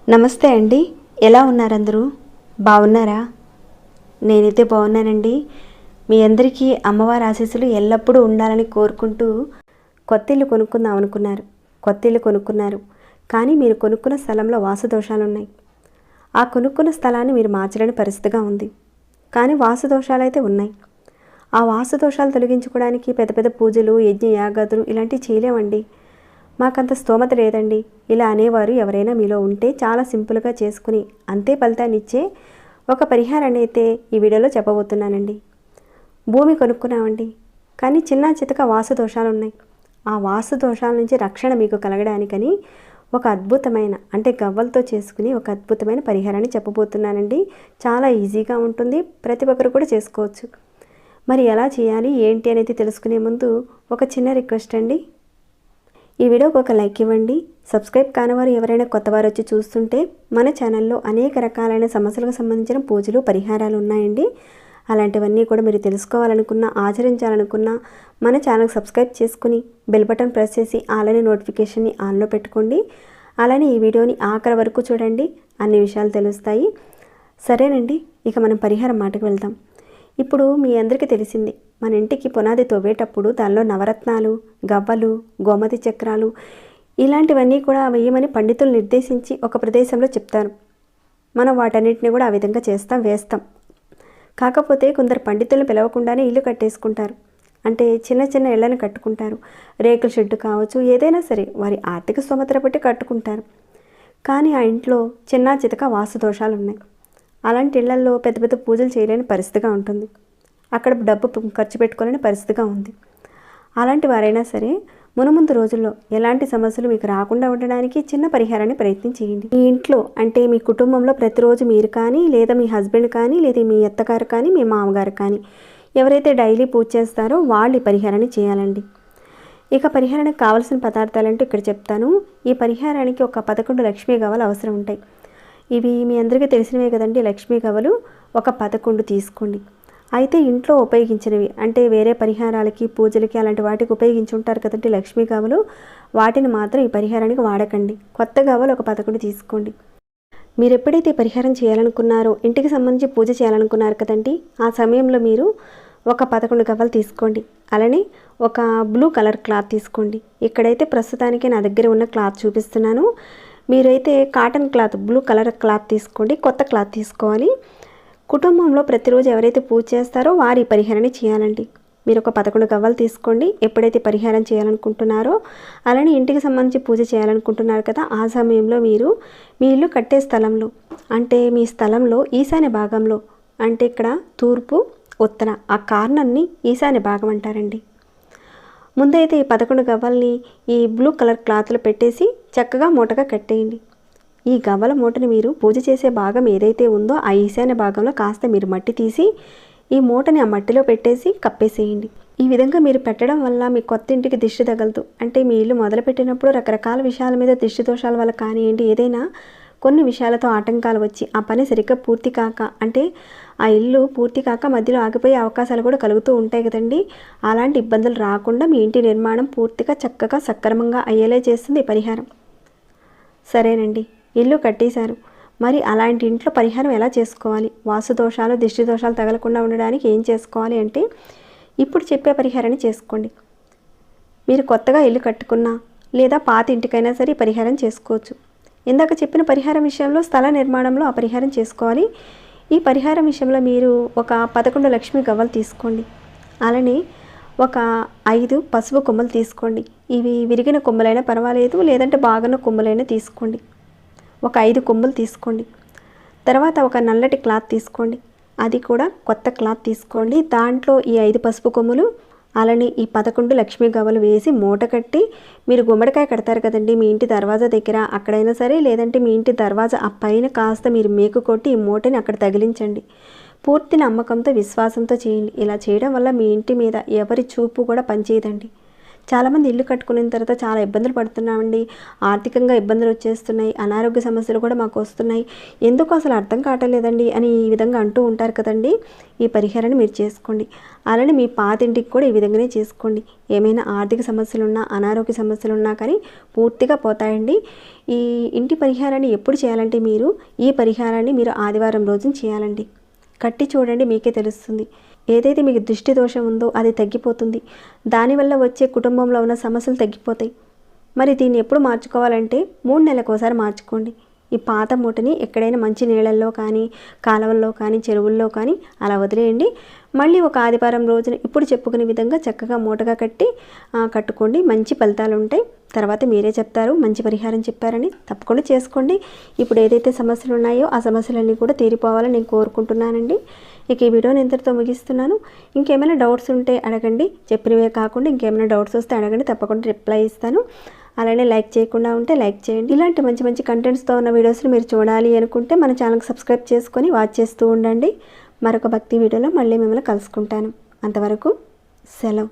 నమస్తే అండి, ఎలా ఉన్నారు అందరూ? బాగున్నారా? నేనైతే బాగున్నానండి. మీ అందరికీ అమ్మవారి ఆశీస్సులు ఎల్లప్పుడూ ఉండాలని కోరుకుంటూ కొత్త ఇల్లు కొనుక్కున్నారు. కానీ మీరు కొనుక్కున్న స్థలంలో వాస్తు దోషాలు ఉన్నాయి. ఆ కొనుక్కున్న స్థలాన్ని మీరు మార్చలేని పరిస్థితిగా ఉంది. కానీ వాస్తు దోషాలు అయితే ఉన్నాయి. ఆ వాస్తు దోషాలు తొలగించుకోవడానికి పెద్ద పెద్ద పూజలు, యజ్ఞ యాగాదులు ఇలాంటివి చేయలేమండి, మాకంత స్తోమత లేదండి ఇలా అనేవారు ఎవరైనా మీలో ఉంటే చాలా సింపుల్గా చేసుకుని అంతే ఫలితాన్ని ఇచ్చే ఒక పరిహారాన్ని అయితే ఈ వీడియోలో చెప్పబోతున్నానండి. భూమి కొనుక్కున్నామండి, కానీ చిన్న చితక వాస్తు దోషాలు ఉన్నాయి. ఆ వాస్తు దోషాల నుంచి రక్షణ మీకు కలగడానికని ఒక అద్భుతమైన గవ్వలతో చేసుకుని ఒక అద్భుతమైన పరిహారాన్ని చెప్పబోతున్నానండి. చాలా ఈజీగా ఉంటుంది, ప్రతి ఒక్కరు కూడా చేసుకోవచ్చు. మరి ఎలా చేయాలి ఏంటి అనేది తెలుసుకునే ముందు ఒక చిన్న రిక్వెస్ట్ అండి, ఈ వీడియోకి ఒక లైక్ ఇవ్వండి. సబ్స్క్రైబ్ కానివారు ఎవరైనా కొత్తవారు వచ్చి చూస్తుంటే మన ఛానల్లో అనేక రకాలైన సమస్యలకు సంబంధించిన పూజలు, పరిహారాలు ఉన్నాయండి. అలాంటివన్నీ కూడా మీరు తెలుసుకోవాలనుకున్నా, ఆచరించాలనుకున్నా మన ఛానల్కి సబ్స్క్రైబ్ చేసుకుని బెల్ బటన్ ప్రెస్ చేసి అలానే నోటిఫికేషన్ని ఆన్లో పెట్టుకోండి. అలానే ఈ వీడియోని ఆఖరి వరకు చూడండి, అన్ని విషయాలు తెలుస్తాయి. సరేనండి, ఇక మనం పరిహారం మాటకు వెళ్దాం. ఇప్పుడు మీ అందరికీ తెలిసింది, మన ఇంటికి పునాది తవ్వేటప్పుడు దానిలో నవరత్నాలు, గవ్వలు, గోమతి చక్రాలు ఇలాంటివన్నీ కూడా వేయమని పండితులు నిర్దేశించి ఒక ప్రదేశంలో చెప్తారు. మనం వాటన్నిటిని కూడా ఆ విధంగా వేస్తాం. కాకపోతే కొందరు పండితులను పిలవకుండానే ఇల్లు కట్టేసుకుంటారు. చిన్న చిన్న ఇళ్లను కట్టుకుంటారు. రేకుల షెడ్డు కావచ్చు, ఏదైనా సరే వారి ఆర్థిక స్తోమతను బట్టి కట్టుకుంటారు. కానీ ఆ ఇంట్లో చిన్న చితక వాస్తు దోషాలు ఉన్నాయి. అలాంటి ఇళ్లల్లో పెద్ద పెద్ద పూజలు చేయలేని పరిస్థితిగా ఉంటుంది. అక్కడ డబ్బు ఖర్చు పెట్టుకోలేని పరిస్థితిగా ఉంది. అలాంటి వారైనా సరే మునుముందు రోజుల్లో ఎలాంటి సమస్యలు మీకు రాకుండా ఉండడానికి చిన్న పరిహారాన్ని ప్రయత్నం చేయండి. మీ ఇంట్లో మీ కుటుంబంలో ప్రతిరోజు మీరు కానీ, లేదా మీ హస్బెండ్ కానీ, లేదా మీ అత్తగారు కానీ, మీ మామగారు కానీ ఎవరైతే డైలీ పూజ చేస్తారో వాళ్ళు ఈ పరిహారాన్ని చేయాలండి. ఇక పరిహారానికి కావాల్సిన పదార్థాలంటూ ఇక్కడ చెప్తాను. ఈ పరిహారానికి ఒక 11 లక్ష్మీ గవ్వలు అవసరం ఉంటాయి. ఇవి మీ అందరికీ తెలిసినవే కదండి. లక్ష్మీ గవ్వలు ఒక 11 తీసుకోండి. అయితే ఇంట్లో ఉపయోగించినవి వేరే పరిహారాలకి, పూజలకి అలాంటి వాటికి ఉపయోగించి ఉంటారు కదండి లక్ష్మీ గవ్వలు, వాటిని మాత్రం ఈ పరిహారానికి వాడకండి. కొత్త గవ్వలు ఒక 11 తీసుకోండి. మీరు ఎప్పుడైతే పరిహారం చేయాలనుకున్నారో, ఇంటికి సంబంధించి పూజ చేయాలనుకున్నారు కదండి, ఆ సమయంలో మీరు ఒక 11 గవ్వలు తీసుకోండి. అలానే ఒక బ్లూ కలర్ క్లాత్ తీసుకోండి. ఇక్కడైతే ప్రస్తుతానికి నా దగ్గర ఉన్న క్లాత్ చూపిస్తున్నాను. మీరైతే cotton cloth, blue colour cloth తీసుకోండి. కొత్త క్లాత్ తీసుకోవాలి. కుటుంబంలో ప్రతిరోజు ఎవరైతే పూజ చేస్తారో వారి పరిహారాన్ని చేయాలండి. మీరు ఒక 11 గవ్వలు తీసుకోండి. ఎప్పుడైతే పరిహారం చేయాలనుకుంటున్నారో, అలానే ఇంటికి సంబంధించి పూజ చేయాలనుకుంటున్నారు కదా, ఆ సమయంలో మీరు మీ ఇల్లు కట్టే స్థలంలో, మీ స్థలంలో ఈశాన్య భాగంలో, ఇక్కడ తూర్పు, ఉత్తర ఆ కార్నర్ని ఈశాన్య భాగం అంటారండి. ముందైతే ఈ 11 గవ్వల్ని ఈ బ్లూ కలర్ క్లాత్లో పెట్టేసి చక్కగా మూటగా కట్టేయండి. ఈ గవ్వల మూటని మీరు పూజ చేసే భాగం ఏదైతే ఉందో ఆ ఈశాన్య భాగంలో కాస్త మీరు మట్టి తీసి ఈ మూటని ఆ మట్టిలో పెట్టేసి కప్పేసేయండి. ఈ విధంగా మీరు పెట్టడం వల్ల మీ కొత్త ఇంటికి దిష్టి తగలదు. మీ ఇల్లు మొదలుపెట్టినప్పుడు రకరకాల విషయాల మీద దిష్టి దోషాల వల్ల కానివ్వండి, ఏదైనా కొన్ని విషయాలతో ఆటంకాలు వచ్చి ఆ పని సరిగ్గా పూర్తి కాక, ఆ ఇల్లు పూర్తి కాక మధ్యలో ఆగిపోయే అవకాశాలు కూడా కలుగుతూ ఉంటాయి కదండి. అలాంటి ఇబ్బందులు రాకుండా మీ ఇంటి నిర్మాణం పూర్తిగా చక్కగా సక్రమంగా అయ్యేలా చేస్తుంది ఈ పరిహారం. సరేనండి, ఇల్లు కట్టేశారు. మరి అలాంటి ఇంట్లో పరిహారం ఎలా చేసుకోవాలి, వాస్తు దోషాలు, దిష్టి దోషాలు తగలకుండా ఉండడానికి ఏం చేసుకోవాలి ఇప్పుడు చెప్పే పరిహారాన్ని చేసుకోండి. మీరు కొత్తగా ఇల్లు కట్టుకున్నా లేదా పాత ఇంటికైనా సరే ఈ పరిహారం చేసుకోవచ్చు. ఇందాక చెప్పిన పరిహారం విషయంలో స్థల నిర్మాణంలో ఆ పరిహారం చేసుకోవాలి. ఈ పరిహారం విషయంలో మీరు ఒక 11 లక్ష్మీ గవ్వలు తీసుకోండి. అలానే ఒక 5 పసుపు కొమ్మలు తీసుకోండి. ఇవి విరిగిన కొమ్మలైనా పర్వాలేదు, లేదంటే బాగున్న కొమ్మలైనా తీసుకోండి. ఒక 5 కొమ్మలు తీసుకోండి. తర్వాత ఒక నల్లటి క్లాత్ తీసుకోండి. అది కూడా కొత్త క్లాత్ తీసుకోండి. దాంట్లో ఈ 5 పసుపు కొమ్ములు, అలానే ఈ 11 లక్ష్మీ గవ్వలు వేసి మూట కట్టి, మీరు గుమ్మడికాయ కడతారు కదండి మీ ఇంటి దర్వాజా దగ్గర, అక్కడైనా సరే, లేదంటే మీ ఇంటి దర్వాజా ఆ పైన కాస్త మీరు మేకు కొట్టి ఈ మూటని అక్కడ తగిలించండి. పూర్తి నమ్మకంతో, విశ్వాసంతో చేయండి. ఇలా చేయడం వల్ల మీ ఇంటి మీద ఎవరి చూపు కూడా పనిచేయదండి. చాలామంది ఇల్లు కట్టుకున్న తర్వాత చాలా ఇబ్బందులు పడుతున్నామండి, ఆర్థికంగా ఇబ్బందులు వచ్చేస్తున్నాయి, అనారోగ్య సమస్యలు కూడా మాకు వస్తున్నాయి, ఎందుకు అసలు అర్థం కావట్లేదండి అని ఈ విధంగా అంటూ ఉంటారు కదండి. ఈ పరిహారాన్ని మీరు చేసుకోండి. అలానే మీ పాతింటికి కూడా ఈ విధంగానే చేసుకోండి. ఏమైనా ఆర్థిక సమస్యలున్నా, అనారోగ్య సమస్యలున్నా కానీ పూర్తిగా పోతాయండి. ఈ ఇంటి పరిహారాన్ని ఎప్పుడు చేయాలంటే ఈ పరిహారాన్ని మీరు ఆదివారం రోజున చేయాలండి. కట్టి చూడండి, మీకే తెలుస్తుంది. ఏదైతే మీకు దృష్టి దోషం ఉందో అది తగ్గిపోతుంది. దానివల్ల వచ్చే కుటుంబంలో ఉన్న సమస్యలు తగ్గిపోతాయి. మరి దీన్ని ఎప్పుడు మార్చుకోవాలంటే 3 నెలలకు ఒకసారి మార్చుకోండి. ఈ పాత మూటని ఎక్కడైనా మంచి నీళ్ళల్లో కానీ, కాలువల్లో కానీ, చెరువుల్లో కానీ అలా వదిలేయండి. మళ్ళీ ఒక ఆదివారం రోజున ఇప్పుడు చెప్పుకునే విధంగా చక్కగా మూటగా కట్టుకోండి. మంచి ఫలితాలు ఉంటాయి. తర్వాత మీరే చెప్తారు మంచి పరిహారం చెప్పారని. తప్పకుండా చేసుకోండి. ఇప్పుడు ఏదైతే సమస్యలు ఉన్నాయో ఆ సమస్యలన్నీ కూడా తీరిపోవాలని నేను కోరుకుంటున్నానండి. ఇక ఈ వీడియోని ఇంతటితో ముగిస్తున్నాను. ఇంకేమైనా డౌట్స్ ఉంటే అడగండి. చెప్పినవే కాకుండా ఇంకేమైనా డౌట్స్ వస్తే అడగండి, తప్పకుండా రిప్లై ఇస్తాను. అలానే లైక్ చేయకుండా ఉంటే లైక్ చేయండి. ఇలాంటి మంచి మంచి కంటెంట్స్తో ఉన్న వీడియోస్ని మీరు చూడాలి అనుకుంటే మన ఛానల్కి సబ్స్క్రైబ్ చేసుకొని వాచ్ చేస్తూ ఉండండి. మరొక భక్తి వీడియోలో మళ్ళీ మిమ్మల్ని కలుసుకుంటాను. అంతవరకు సెలవు.